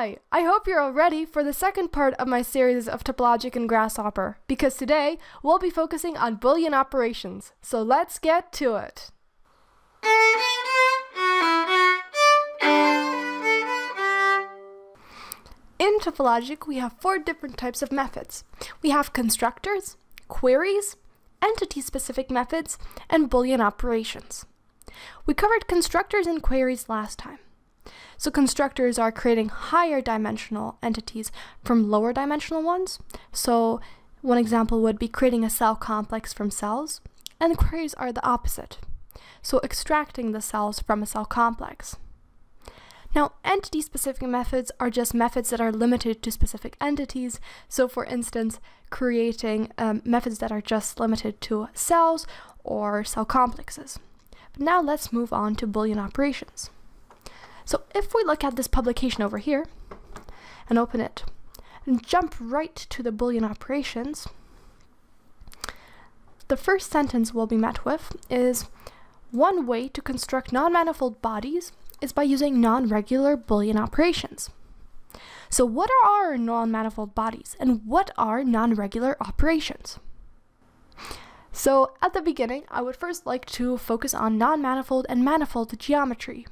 Hi! I hope you're all ready for the second part of my series of Topologic and Grasshopper, because today we'll be focusing on Boolean operations. So let's get to it! In Topologic, we have 4 different types of methods. We have constructors, queries, entity-specific methods, and Boolean operations. We covered constructors and queries last time. So constructors are creating higher dimensional entities from lower dimensional ones. So one example would be creating a cell complex from cells, and queries are the opposite. So extracting the cells from a cell complex. Now, entity-specific methods are just methods that are limited to specific entities. So for instance, creating methods that are just limited to cells or cell complexes. But now let's move on to Boolean operations. So if we look at this publication over here and open it and jump right to the Boolean operations, the first sentence we'll be met with is one way to construct non-manifold bodies is by using non-regular Boolean operations. So what are non-manifold bodies and what are non-regular operations? So at the beginning, I would first like to focus on non-manifold and manifold geometry,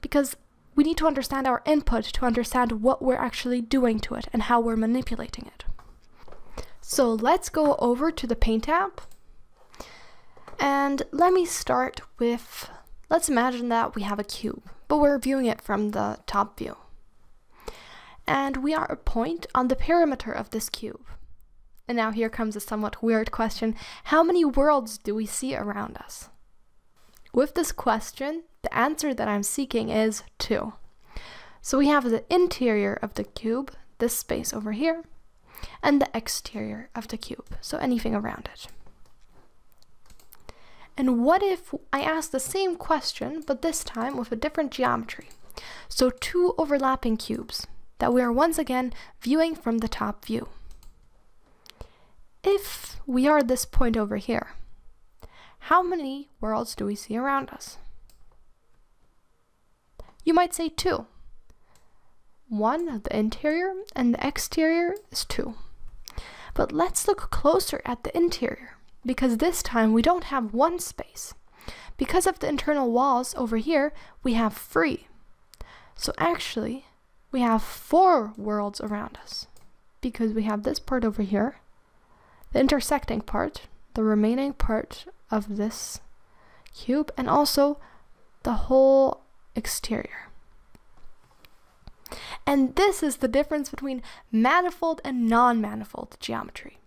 because we need to understand our input to understand what we're actually doing to it and how we're manipulating it. So let's go over to the Paint app, and let me start with, let's imagine that we have a cube, but we're viewing it from the top view. And we are a point on the perimeter of this cube. And now here comes a somewhat weird question. How many worlds do we see around us? With this question, the answer that I'm seeking is 2. So we have the interior of the cube, this space over here, and the exterior of the cube, so anything around it. And what if I ask the same question, but this time with a different geometry? So 2 overlapping cubes that we are once again viewing from the top view. If we are this point over here, how many worlds do we see around us? You might say 2. 1, the interior, and the exterior is 2. But let's look closer at the interior, because this time we don't have one space. Because of the internal walls over here, we have 3. So actually, we have 4 worlds around us, because we have this part over here, the intersecting part, the remaining part of this cube, and also the whole exterior. And this is the difference between manifold and non-manifold geometry.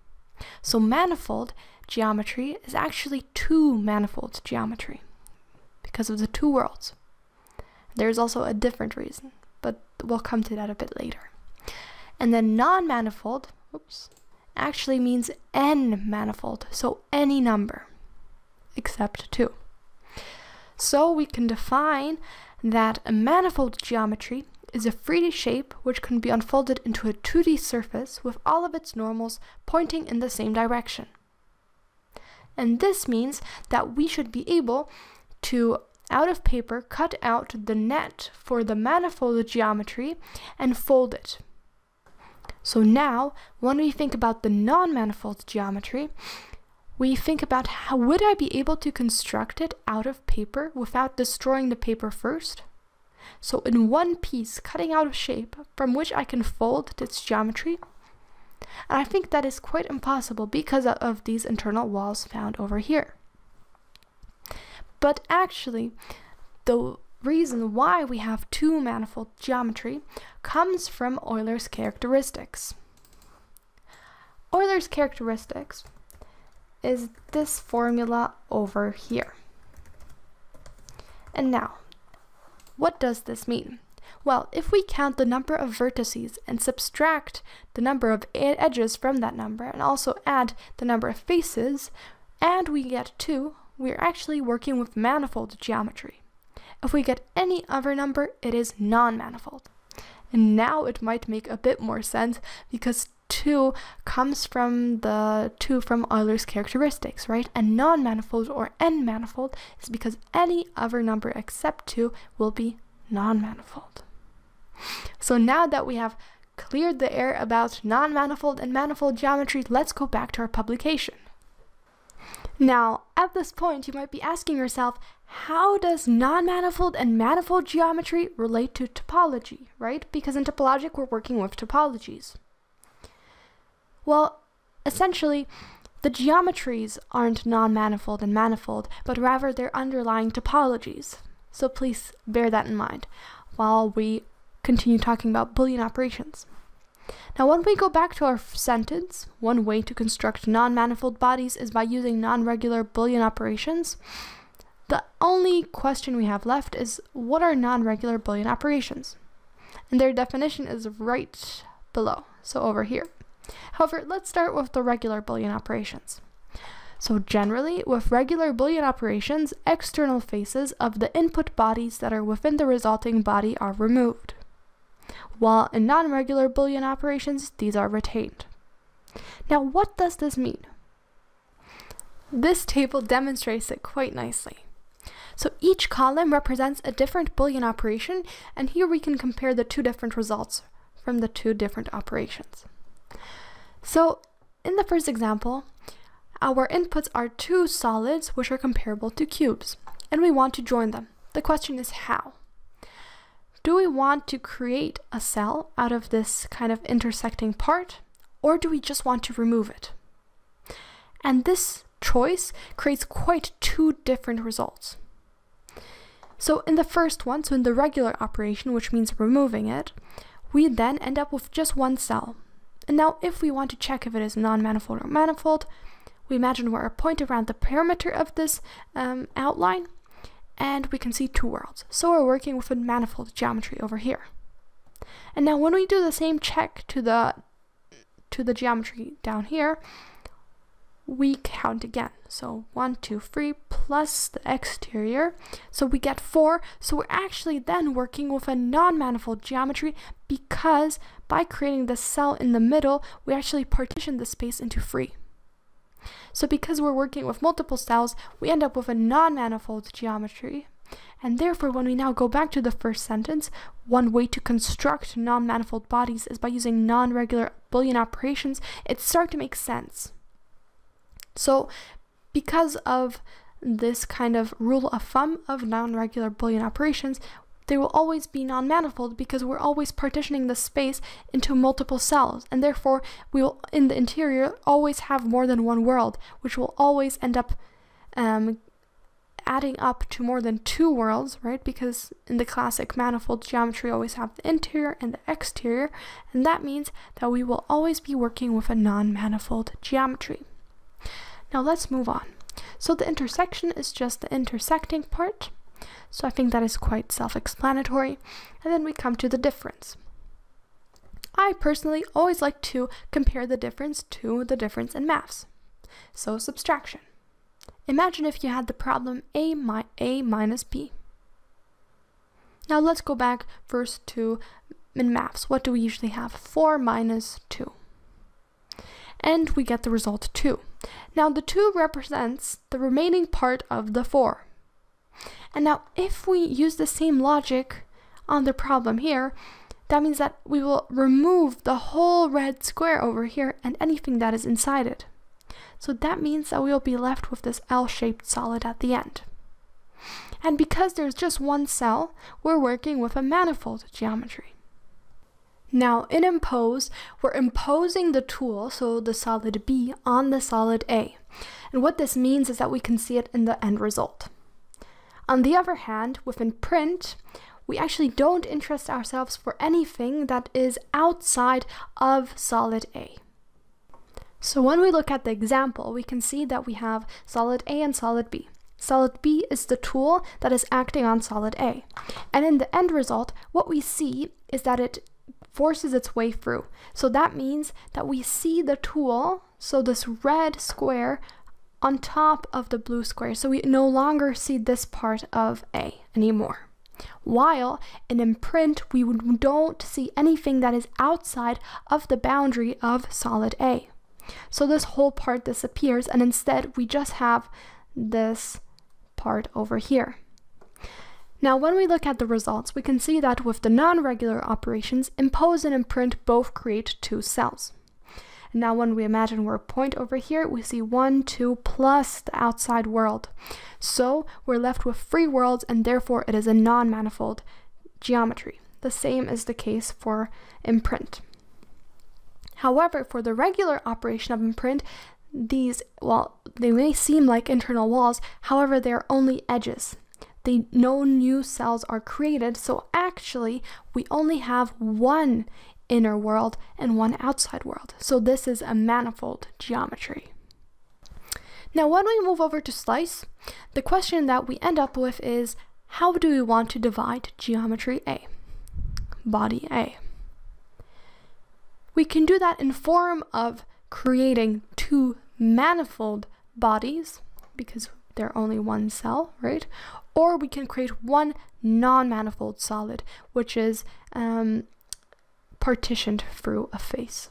So manifold geometry is actually 2 manifold geometry because of the 2 worlds. There's also a different reason, but we'll come to that a bit later. And then non-manifold, actually means n-manifold, so any number except 2. So we can define that a manifold geometry is a 3D shape which can be unfolded into a 2D surface with all of its normals pointing in the same direction. And this means that we should be able to, out of paper, cut out the net for the manifold geometry and fold it. So now, when we think about the non-manifold geometry, we think about how would I be able to construct it out of paper without destroying the paper first? So in one piece, cutting out a shape from which I can fold this geometry. And I think that is quite impossible because of these internal walls found over here. But actually, the reason why we have 2 manifold geometry comes from Euler's characteristics. Euler's characteristics is this formula over here. And now, what does this mean? Well, if we count the number of vertices and subtract the number of edges from that number and also add the number of faces, and we get 2, we're actually working with manifold geometry. If we get any other number, it is non-manifold. And now it might make a bit more sense because 2 comes from the 2 from Euler's characteristics, right? And non-manifold or n-manifold is because any other number except 2 will be non-manifold. So now that we have cleared the air about non-manifold and manifold geometry, let's go back to our publication. Now, at this point, you might be asking yourself, how does non-manifold and manifold geometry relate to topology, right? Because in Topologic, we're working with topologies. Well, essentially, the geometries aren't non-manifold and manifold, but rather they're underlying topologies. So please bear that in mind while we continue talking about Boolean operations. Now, when we go back to our sentence, one way to construct non-manifold bodies is by using non-regular Boolean operations. The only question we have left is, what are non-regular Boolean operations? And their definition is right below, so over here. However, let's start with the regular Boolean operations. So generally, with regular Boolean operations, external faces of the input bodies that are within the resulting body are removed, while in non-regular Boolean operations, these are retained. Now, what does this mean? This table demonstrates it quite nicely. So each column represents a different Boolean operation, and here we can compare the two different results from the two different operations. So in the first example, our inputs are two solids which are comparable to cubes, and we want to join them. The question is how? Do we want to create a cell out of this kind of intersecting part, or do we just want to remove it? And this choice creates quite two different results. So in the first one, so in the regular operation, which means removing it, we then end up with just one cell. And now if we want to check if it is non-manifold or manifold, we imagine we're a point around the perimeter of this outline, and we can see two worlds. So we're working with a manifold geometry over here. And now when we do the same check to the geometry down here, we count again. So 1, 2, 3 plus the exterior. So we get 4. So we're actually then working with a non-manifold geometry, because by creating the cell in the middle, we actually partition the space into 3. So because we're working with multiple cells, we end up with a non-manifold geometry. And therefore, when we now go back to the first sentence, one way to construct non-manifold bodies is by using non-regular Boolean operations. It starts to make sense. So because of this kind of rule of thumb of non-regular Boolean operations, they will always be non-manifold because we're always partitioning the space into multiple cells, and therefore we will, in the interior, always have more than one world, which will always end up adding up to more than two worlds, right? Because in the classic manifold geometry, always have the interior and the exterior, and that means that we will always be working with a non-manifold geometry. Now let's move on. So the intersection is just the intersecting part. So I think that is quite self-explanatory. And then we come to the difference. I personally always like to compare the difference to the difference in maths. So subtraction. Imagine if you had the problem a minus b. Now let's go back first to in maths. What do we usually have? 4 minus 2. And we get the result 2. Now the 2 represents the remaining part of the 4. And now if we use the same logic on the problem here, that means that we will remove the whole red square over here and anything that is inside it. So that means that we will be left with this L-shaped solid at the end. And because there's just one cell, we're working with a manifold geometry. Now in impose, we're imposing the tool, so the solid B, on the solid A. And what this means is that we can see it in the end result. On the other hand, within print, we actually don't interest ourselves for anything that is outside of solid A. So when we look at the example, we can see that we have solid A and solid B. Solid B is the tool that is acting on solid A. And in the end result, what we see is that it forces its way through. So that means that we see the tool, so this red square, on top of the blue square. So we no longer see this part of A anymore. While in imprint, we don't see anything that is outside of the boundary of solid A. So this whole part disappears, and instead we just have this part over here. Now, when we look at the results, we can see that with the non-regular operations, impose and imprint both create two cells. Now, when we imagine we're a point over here, we see 1, 2, plus the outside world. So we're left with free worlds, and therefore it is a non-manifold geometry. The same is the case for imprint. However, for the regular operation of imprint, these, well, they may seem like internal walls, however, they're only edges. No new cells are created, so actually we only have one inner world and one outside world. So this is a manifold geometry. Now, when we move over to slice, the question that we end up with is, how do we want to divide geometry A, body A? We can do that in form of creating two manifold bodies, because they're only one cell, right? Or we can create one non-manifold solid, which is partitioned through a face.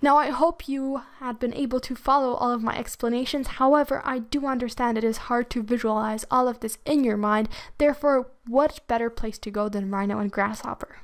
Now, I hope you had been able to follow all of my explanations. However, I do understand it is hard to visualize all of this in your mind. Therefore, what better place to go than Rhino and Grasshopper?